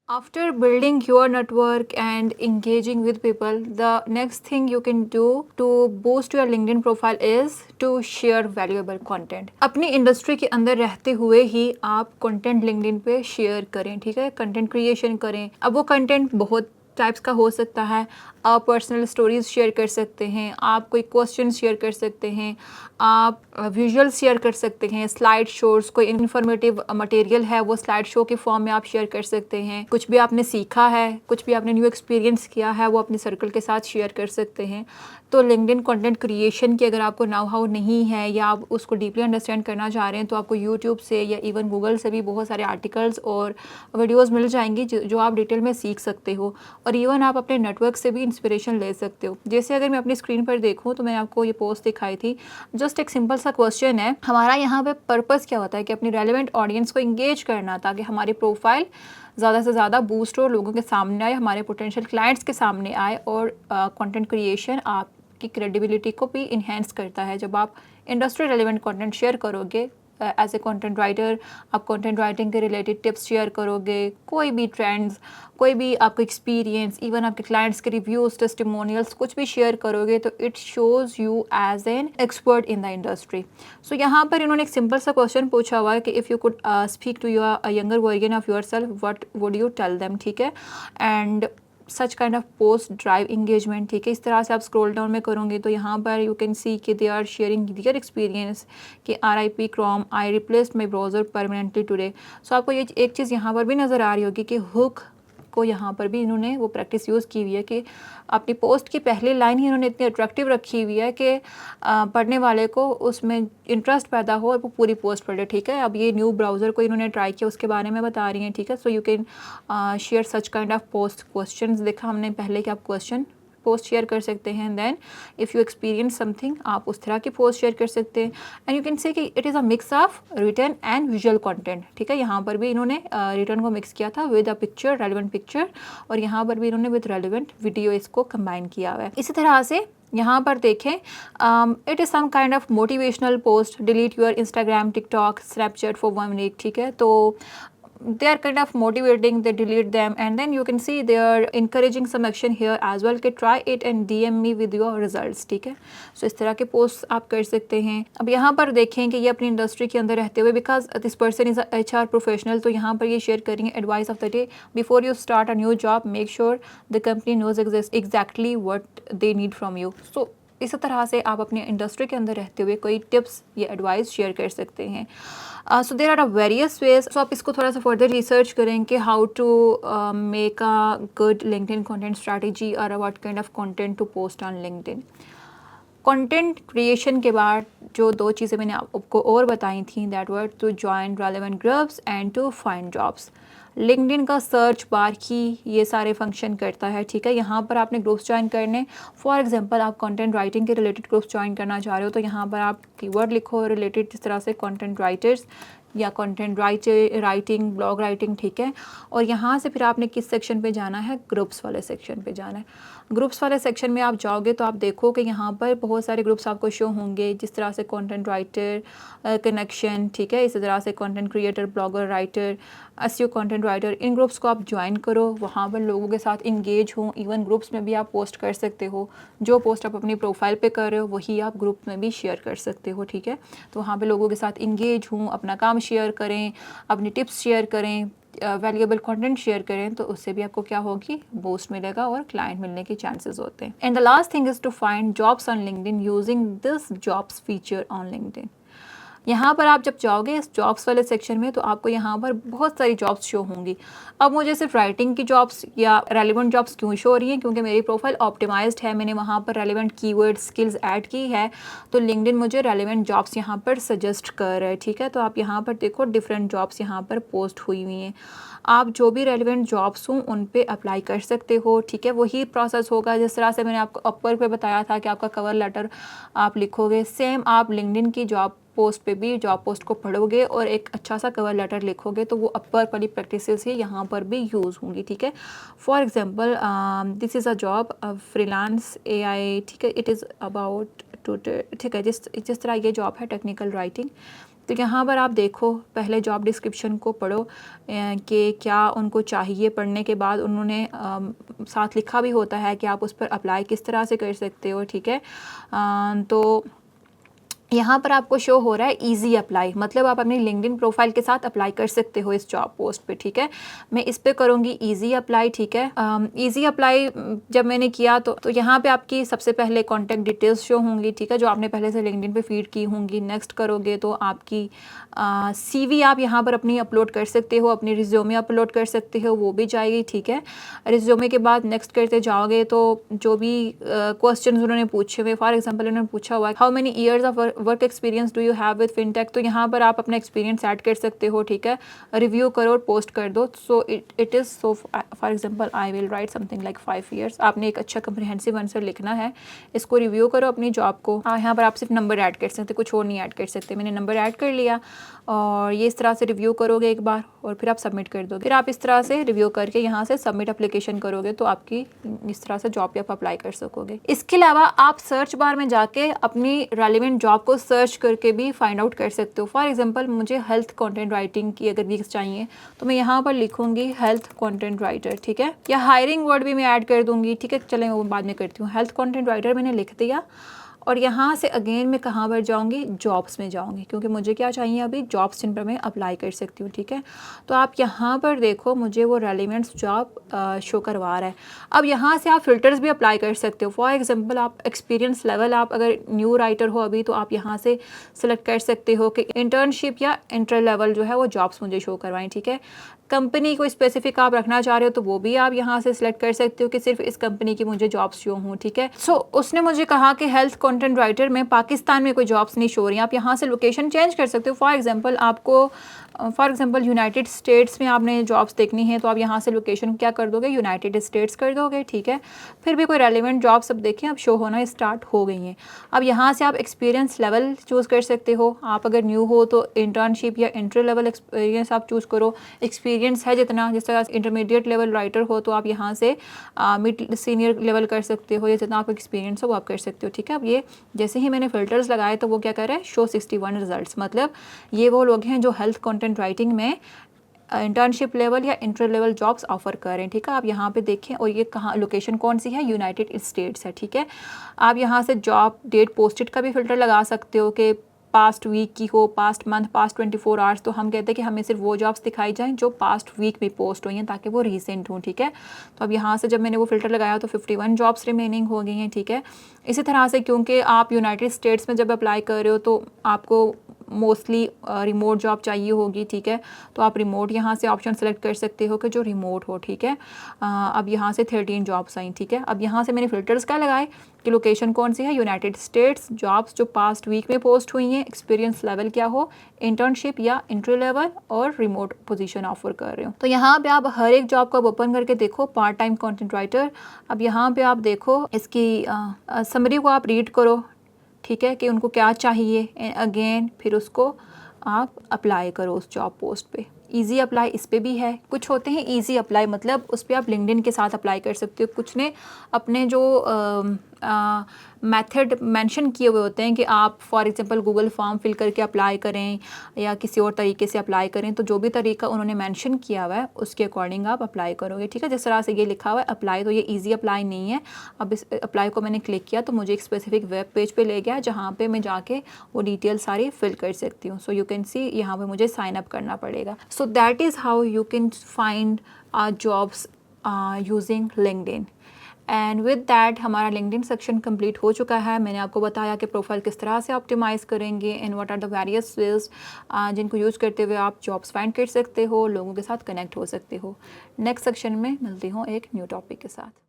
After building your network and engaging with people, the next thing you can do to boost your LinkedIn profile is to share valuable content. अपनी industry के अंदर रहते हुए ही आप content LinkedIn पे share करें, ठीक है, कंटेंट क्रिएशन करें। अब वो कंटेंट बहुत टाइप्स का हो सकता है। आप पर्सनल स्टोरीज शेयर कर सकते हैं, आप कोई क्वेश्चन शेयर कर सकते हैं, आप विजुअल शेयर कर सकते हैं, स्लाइड शोज, कोई इन्फॉर्मेटिव मटेरियल है वो स्लाइड शो के फॉर्म में आप शेयर कर सकते हैं। कुछ भी आपने सीखा है, कुछ भी आपने न्यू एक्सपीरियंस किया है वो अपने सर्कल के साथ शेयर कर सकते हैं। तो लिंक्डइन कंटेंट क्रिएशन की अगर आपको नाउ हाउ नहीं है या आप उसको डीपली अंडरस्टैंड करना चाह रहे हैं तो आपको यूट्यूब से या इवन गूगल से भी बहुत सारे आर्टिकल्स और वीडियोज़ मिल जाएंगी जो आप डिटेल में सीख सकते हो। और इवन आप अपने नेटवर्क से भी इंस्पिरेशन ले सकते हो। जैसे अगर मैं अपनी स्क्रीन पर देखूँ तो मैंने आपको ये पोस्ट दिखाई थी। जस्ट एक सिंपल सा क्वेश्चन है, हमारा यहाँ पे पर्पस क्या होता है कि अपनी रेलिवेंट ऑडियंस को इंगेज करना ताकि हमारी प्रोफाइल ज़्यादा से ज़्यादा बूस्ट हो, लोगों के सामने आए, हमारे पोटेंशियल क्लाइंट्स के सामने आए। और कंटेंट क्रिएशन आपकी क्रेडिबिलिटी को भी इन्हेंस करता है। जब आप इंडस्ट्री रेलिवेंट कंटेंट शेयर करोगे एज ए कंटेंट राइटर, आप कंटेंट राइटिंग के रिलेटेड टिप्स शेयर करोगे, कोई भी ट्रेंड्स, कोई भी आपका एक्सपीरियंस, इवन आपके क्लाइंट्स के रिव्यूज़, टेस्टिमोनियल्स कुछ भी शेयर करोगे तो it shows you as an expert in the industry. So यहाँ पर इन्होंने एक सिंपल सा क्वेश्चन पूछा हुआ है कि if you could speak to your younger version of yourself what would you tell them, ठीक है। And such kind of post drive engagement, ठीक है। इस तरह से आप स्क्रॉल डाउन में करोगे तो यहाँ पर यू कैन सी कि they are sharing their experience कि RIP Chrome, I replaced my browser permanently today. So आपको ये एक चीज़ यहाँ पर भी नज़र आ रही होगी कि हुक को यहाँ पर भी इन्होंने वो प्रैक्टिस यूज़ की हुई है कि अपनी पोस्ट की पहली लाइन ही इन्होंने इतनी अट्रैक्टिव रखी हुई है कि पढ़ने वाले को उसमें इंटरेस्ट पैदा हो और वो पूरी पोस्ट पढ़े, ठीक है। अब ये न्यू ब्राउज़र को इन्होंने ट्राई किया उसके बारे में बता रही हैं, ठीक है। So you can share such kind of post. Questions देखा हमने पहले कि आप क्वेश्चन पोस्ट शेयर कर सकते हैं। Then if you experience something आप उस तरह की पोस्ट शेयर कर सकते हैं। एंड यू कैन से कि it is a mix of written and visual content, ठीक है। यहाँ पर भी इन्होंने रिटन को मिक्स किया था with a picture, relevant picture, और यहाँ पर भी इन्होंने विद रेलिवेंट वीडियो इसको कंबाइन किया हुआ है। इसी तरह से यहाँ पर देखें, it is some kind of motivational post, delete your Instagram, TikTok, Snapchat for 1 week, ठीक है। तो they are kind of motivating, they delete them, and then you can see they are encouraging some action here as well कि try it and DM me with your results, ठीक है। सो इस तरह के post आप कर सकते हैं। अब यहाँ पर देखें कि ये अपनी इंडस्ट्री के अंदर रहते हुए because this person is HR professional, तो यहाँ पर ये शेयर करेंगे advice of the day, before you start a new job make sure the company knows exactly what they need from you. So इस तरह से आप अपनी इंडस्ट्री के अंदर रहते हुए कोई टिप्स या एडवाइस शेयर कर सकते हैं। So there are a various ways. So आप इसको थोड़ा सा फर्दर रिसर्च करें कि how to make a good LinkedIn content strategy और what kind of content to post on LinkedIn. Content creation के बाद जो 2 चीज़ें मैंने आपको और बताई थी, that were to join relevant groups and to find jobs. LinkedIn का सर्च बार ही ये सारे फंक्शन करता है, ठीक है। यहाँ पर आपने ग्रुप्स ज्वाइन करने, फॉर एग्जांपल आप कंटेंट राइटिंग के रिलेटेड ग्रुप्स ज्वाइन करना चाह रहे हो तो यहाँ पर आप कीवर्ड लिखो रिलेटेड, जिस तरह से कंटेंट राइटर्स या कंटेंट राइटिंग, ब्लॉग राइटिंग, ठीक है। और यहाँ से फिर आपने किस सेक्शन पे जाना है, ग्रुप्स वाले सेक्शन पे जाना है। ग्रुप्स वाले सेक्शन में आप जाओगे तो आप देखो कि यहाँ पर बहुत सारे ग्रुप्स आपको शो होंगे, जिस तरह से कंटेंट राइटर कनेक्शन, ठीक है, इसी तरह से content creator, blogger, writer, SEO content writer. इन ग्रुप्स को आप ज्वाइन करो, वहाँ पर लोगों के साथ इंगेज हो। इवन ग्रुप्स में भी आप पोस्ट कर सकते हो, जो पोस्ट आप अपनी प्रोफाइल पे कर रहे हो वही आप ग्रुप में भी शेयर कर सकते हो, ठीक है। तो वहाँ पे लोगों के साथ इंगेज हों, अपना काम शेयर करें, अपनी टिप्स शेयर करें, वैल्यूएबल कंटेंट शेयर करें, तो उससे भी आपको क्या होगी, बूस्ट मिलेगा और क्लाइंट मिलने के चांसेस होते हैं। And the last thing is to find jobs on LinkedIn using this jobs feature on LinkedIn. यहाँ पर आप जब जाओगे इस जॉब्स वाले सेक्शन में तो आपको यहाँ पर बहुत सारी जॉब्स शो होंगी। अब मुझे सिर्फ राइटिंग की जॉब्स या रेलिवेंट जॉब्स क्यों शो हो रही हैं, क्योंकि मेरी प्रोफाइल ऑप्टिमाइज्ड है, मैंने वहाँ पर रेलिवेंट कीवर्ड स्किल्स ऐड की है, तो लिंक्डइन मुझे रेलिवेंट जॉब्स यहाँ पर सजेस्ट कर रहा है, ठीक है। तो आप यहाँ पर देखो डिफरेंट जॉब्स यहाँ पर पोस्ट हुई हुई हैं। आप जो भी रेलिवेंट जॉब्स हों उन पे अप्लाई कर सकते हो, ठीक है। वही प्रोसेस होगा जिस तरह से मैंने आपको अपवर्क पे बताया था कि आपका कवर लेटर आप लिखोगे, सेम आप लिंक्डइन की जॉब पोस्ट पे भी जॉब पोस्ट को पढ़ोगे और एक अच्छा सा कवर लेटर लिखोगे, तो वो अपवर्क वाली प्रैक्टिसेस ही यहाँ पर भी यूज़ होंगी, ठीक है। For example this is a job freelance AI, ठीक है, इट इज़ अबाउट टू, ठीक है, जिस तरह ये जॉब है टेक्निकल राइटिंग, तो यहाँ पर आप देखो, पहले जॉब डिस्क्रिप्शन को पढ़ो कि क्या उनको चाहिए। पढ़ने के बाद उन्होंने साथ लिखा भी होता है कि आप उस पर अप्लाई किस तरह से कर सकते हो, ठीक है। तो यहाँ पर आपको शो हो रहा है इजी अप्लाई, मतलब आप अपनी लिंक्डइन प्रोफाइल के साथ अप्लाई कर सकते हो इस जॉब पोस्ट पे, ठीक है। मैं इस पे करूँगी इजी अप्लाई, ठीक है। इजी अप्लाई जब मैंने किया तो यहाँ पे आपकी सबसे पहले कॉन्टैक्ट डिटेल्स शो होंगी, ठीक है, जो आपने पहले से लिंक्डइन पे फीड की होंगी। नेक्स्ट करोगे तो आपकी CV आप यहाँ पर अपनी अपलोड कर सकते हो, अपनी रिज्यूमे अपलोड कर सकते हो, वो भी जाएगी, ठीक है। रिज्यूमे के बाद नेक्स्ट करते जाओगे तो जो भी क्वेश्चन उन्होंने पूछे हुए, फॉर एग्जाम्पल उन्होंने पूछा हुआ है how many years of work experience do you have with fintech, तो यहाँ पर आप अपना एक्सपीरियंस ऐड कर सकते हो, ठीक है। रिव्यू करो और पोस्ट कर दो। So it is so for example I will write something like 5 years. आपने एक अच्छा कम्प्रिहेंसिव आंसर लिखना है, इसको रिव्यू करो अपनी जॉब को। यहाँ पर आप सिर्फ नंबर ऐड कर सकते, कुछ और नहीं ऐड कर सकते। मैंने नंबर ऐड कर लिया और ये इस तरह से रिव्यू करोगे एक बार और फिर आप सबमिट कर दोगे। फिर आप इस तरह से रिव्यू करके यहाँ से सबमिट एप्लीकेशन करोगे तो आपकी इस तरह से जॉब पे आप अप्लाई कर सकोगे। इसके अलावा आप सर्च बार में जाके अपनी रेलिवेंट जॉब को सर्च करके भी फाइंड आउट कर सकते हो। फॉर एग्जांपल मुझे हेल्थ कंटेंट राइटिंग की अगर वीक्स चाहिए तो मैं यहाँ पर लिखूंगी हेल्थ कंटेंट राइटर, ठीक है, या हायरिंग वर्ड भी मैं ऐड कर दूंगी, ठीक है। चलें वो बाद में करती हूँ। हेल्थ कंटेंट राइटर मैंने लिख दिया और यहाँ से अगेन मैं कहाँ पर जाऊँगी, जॉब्स में जाऊँगी, क्योंकि मुझे क्या चाहिए अभी, जॉब्स जिन पर मैं अप्लाई कर सकती हूँ, ठीक है। तो आप यहाँ पर देखो मुझे वो रेलिवेंट जॉब शो करवा रहा है। अब यहाँ से आप फ़िल्टर्स भी अप्लाई कर सकते हो। फॉर एग्जांपल आप एक्सपीरियंस लेवल, आप अगर न्यू राइटर हो अभी तो आप यहाँ से सिलेक्ट कर सकते हो कि इंटर्नशिप या इंटर लेवल जो है वो जॉब्स मुझे शो करवाएं, ठीक है। कंपनी को स्पेसिफिक आप रखना चाह रहे हो तो वो भी आप यहाँ से सिलेक्ट कर सकते हो कि सिर्फ इस कंपनी की मुझे जॉब्स शो हों, ठीक है। सो उसने मुझे कहा कि हेल्थ कंटेंट राइटर में पाकिस्तान में कोई जॉब्स नहीं शो हो रही हैं। आप यहाँ से लोकेशन चेंज कर सकते हो। फॉर एग्जांपल आपको यूनाइटेड स्टेट्स में आपने जॉब्स देखनी है तो आप यहाँ से लोकेशन क्या कर दोगे, यूनाइटेड स्टेट्स कर दोगे, ठीक है। फिर भी कोई रेलिवेंट जॉब्स अब देखें अब शो होना स्टार्ट हो गई हैं। अब यहाँ से आप एक्सपीरियंस लेवल चूज़ कर सकते हो। आप अगर न्यू हो तो इंटर्नशिप या इंटर लेवल एक्सपीरियंस आप चूज़ करो। एक्सपीरियंस है जितना, जिस तरह इंटरमीडिएट लेवल राइटर हो तो आप यहाँ से मिड सीनियर लेवल कर सकते हो, या जितना आपको एक्सपीरियंस हो वो आप कर सकते हो, ठीक है। अब ये जैसे ही मैंने फ़िल्टर्स लगाए तो वो क्या कर रहा है, शो 61 रिजल्ट्स, मतलब ये वो लोग हैं जो हेल्थ कंटेंट राइटिंग में इंटर्नशिप लेवल या इंटर लेवल जॉब्स ऑफर कर रहे हैं, ठीक है। आप यहाँ पे देखें और ये कहाँ लोकेशन कौन सी है, यूनाइटेड स्टेट्स है, ठीक है। आप यहाँ से जॉब डेट पोस्टेड का भी फ़िल्टर लगा सकते हो कि पास्ट वीक की हो, पास्ट मंथ, पास्ट 24 आवर्स। तो हम कहते हैं कि हमें सिर्फ वो जॉब्स दिखाई जाएं जो पास्ट वीक में पोस्ट हुई हैं ताकि वो रीसेंट हों, ठीक है। तो अब यहाँ से जब मैंने वो फ़िल्टर लगाया तो 51 जॉब्स रिमेनिंग हो गई हैं, ठीक है। इसी तरह से क्योंकि आप यूनाइटेड स्टेट्स में जब अप्लाई कर रहे हो तो आपको मोस्टली रिमोट जॉब चाहिए होगी, ठीक है। तो आप रिमोट यहाँ से ऑप्शन सेलेक्ट कर सकते हो कि जो रिमोट हो, ठीक है। अब यहाँ से 13 जॉब्स आई, ठीक है। अब यहाँ से मैंने फ़िल्टर्स क्या लगाए कि लोकेशन कौन सी है, यूनाइटेड स्टेट्स, जॉब्स जो पास्ट वीक में पोस्ट हुई हैं, एक्सपीरियंस लेवल क्या हो, इंटर्नशिप या इंट्री लेवल, और रिमोट पोजीशन ऑफर कर रहे हो। तो यहाँ पे आप हर एक जॉब को आप ओपन करके देखो, पार्ट टाइम कंटेंट राइटर। अब यहाँ पे आप देखो इसकी समरी को आप रीड करो, ठीक है, कि उनको क्या चाहिए अगेन, फिर उसको आप अप्लाई करो उस जॉब पोस्ट पे। इजी अप्लाई इस पे भी है। कुछ होते हैं इजी अप्लाई, मतलब उस पर आप लिंक्डइन के साथ अप्लाई कर सकते हो। कुछ ने अपने जो मेथड मेंशन किए हुए होते हैं कि आप for example Google form fill करके अप्लाई करें या किसी और तरीके से अप्लाई करें। तो जो भी तरीका उन्होंने मेंशन किया हुआ है उसके अकॉर्डिंग आप अप्लाई करोगे, ठीक है। जिस तरह से ये लिखा हुआ है अप्लाई, तो ये इजी अप्लाई नहीं है। अब इस अप्लाई को मैंने क्लिक किया तो मुझे एक स्पेसिफिक वेब पेज पे ले गया जहाँ पे मैं जाके वो डिटेल सारी फिल कर सकती हूँ। सो यू कैन सी यहाँ पे मुझे साइन अप करना पड़ेगा। So that is how you can find jobs using LinkedIn. And with that हमारा लिंक्डइन सेक्शन कंप्लीट हो चुका है। मैंने आपको बताया कि प्रोफाइल किस तरह से ऑप्टिमाइज़ करेंगे and what are the various skills जिनको यूज़ करते हुए आप जॉब्स फाइंड कर सकते हो, लोगों के साथ कनेक्ट हो सकते हो। नेक्स्ट सेक्शन में मिलती हूँ एक न्यू टॉपिक के साथ।